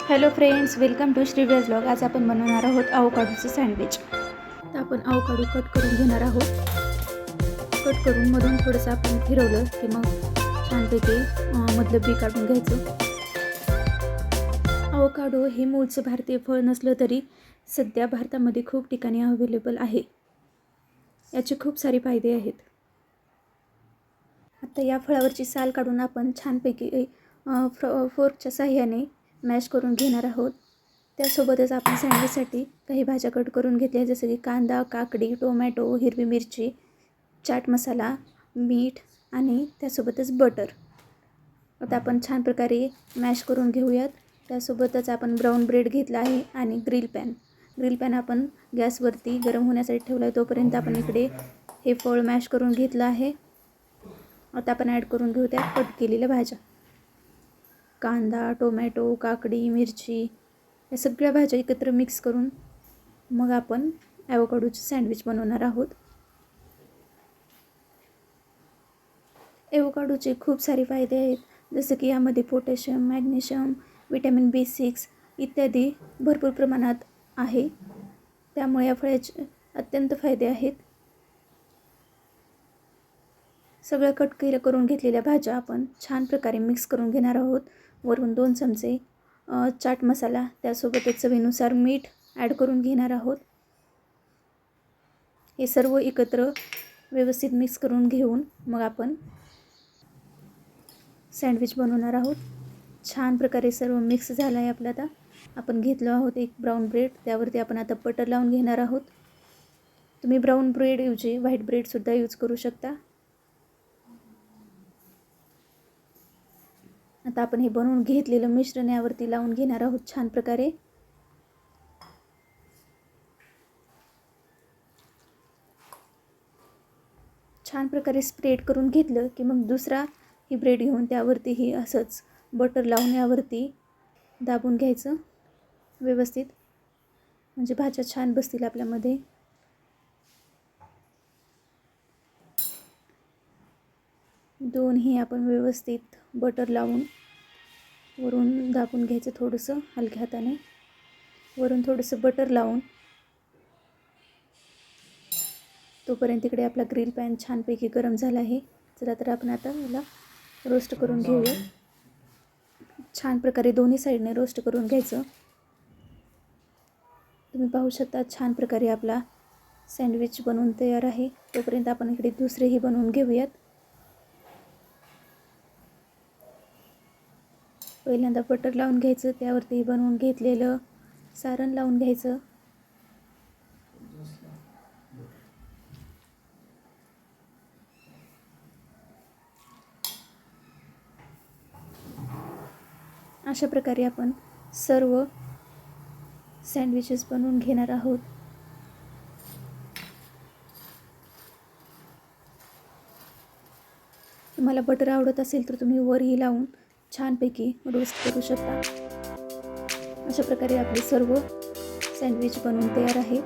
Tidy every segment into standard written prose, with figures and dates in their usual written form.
Hello friends, welcome to Shrivyaj vlog. आज आपण बनवणार आहोत अवोकाडोचं सँडविच. तर आपण अवोकाडो कट करून घेणार आहोत. कट करून मधून थोडंसं आपण फिरवलं की मग छानपैकी मधलं बी काढून घ्यायचं. अवोकाडो हे मूळचं भारतीय फळ नसलं तरी सध्या भारतामध्ये खूप ठिकाणी अवेलेबल आहे. याचे खूप सारे फायदे आहेत. आता या फळावरची साल काढून आपण छानपैकी फोर्कच्या साहाय्याने मॅश करून घेणार आहोत. त्यासोबतच आपण सँडविचसाठी काही भाज्या कट करून घेतल्या, जसं की कांदा, काकडी, टोमॅटो, हिरवी मिरची, चाट मसाला, मीठ आणि त्यासोबतच बटर. आता आपण छान प्रकारे मॅश करून घेऊयात. त्यासोबतच आपण ब्राऊन ब्रेड घेतला आहे आणि ग्रिल पॅन आपण गॅसवरती गरम होण्यासाठी ठेवला आहे. तोपर्यंत आपण इकडे हे फळ मॅश करून घेतलं आहे. आता आपण ॲड करून घेऊ त्या कट केलेल्या भाज्या. कांदा, टोमॅटो, काकडी, मिरची या सगळ्या भाज्या एकत्र मिक्स करून मग आपण ॲवोकाडोचं सँडविच बनवणार आहोत. ॲवोकाडोचे खूप सारे फायदे आहेत, जसं की यामध्ये पोटॅशियम, मॅग्नेशियम, विटॅमिन B6 इत्यादी भरपूर प्रमाणात आहे. त्यामुळे या फळाचे अत्यंत फायदे आहेत. सगळ्या कट करून घेतलेल्या भाज्या आपण छान प्रकारे मिक्स करून घेणार आहोत. वरून 2 चमचे चाट मसाला, त्यासोबतच चवीनुसार मीठ ॲड करून घेणार आहोत. हे सर्व एकत्र व्यवस्थित मिक्स करून घेऊन मग आपण सँडविच बनवणार आहोत. छान प्रकारे सर्व मिक्स झालं आहे आपलं. आता आपण घेतलो आहोत एक ब्राऊन ब्रेड, त्यावरती आपण आता बटर लावून घेणार आहोत. तुम्ही ब्राऊन ब्रेड ऐवजी व्हाईट ब्रेडसुद्धा यूज करू शकता. आता आपण हे बनवून घेतलेलं मिश्रण यावरती लावून घेणार आहोत. छान प्रकारे स्प्रेड करून घेतलं की मग दुसरा ही ब्रेड घेऊन त्यावरतीही असंच बटर लावून यावरती दाबून घ्यायचं व्यवस्थित, म्हणजे भाज्या छान बसतील आपल्यामध्ये. दोन्ही आपण व्यवस्थित बटर लावून वरून दाबून घ्यायचं थोडंसं हलक्या हाताने. वरून थोडंसं बटर लावून तोपर्यंत इकडे आपला ग्रिल पॅन छानपैकी गरम झाला आहे. चला तर आपण आता याला रोस्ट करून घेऊया. छान प्रकारे दोन्ही साईडने रोस्ट करून घ्यायचं. तुम्ही पाहू शकता छान प्रकारे आपला सँडविच बनवून तयार आहे. तोपर्यंत आपण इकडे दुसरेही बनवून घेऊयात. पहिल्यांदा बटर लावून घ्यायचं, त्यावरती बनवून घेतलेलं सारण लावून घ्यायचं. अशा प्रकारे आपण सर्व सँडविचेस बनवून घेणार आहोत. तुम्हाला बटर आवडत असेल तर तुम्ही वरही लावून छानपैकी रोस्ट करू शकता. अशा प्रकारे आपले सर्व सँडविच बनवून तयार आहे.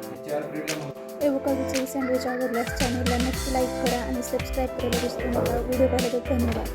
ॲवोकाडोचे सँडविच आवडल्यास चॅनलला नक्की लाईक करा आणि सबस्क्राईब करायला विसरू नका. व्हिडिओ पाहिल्याबद्दल धन्यवाद.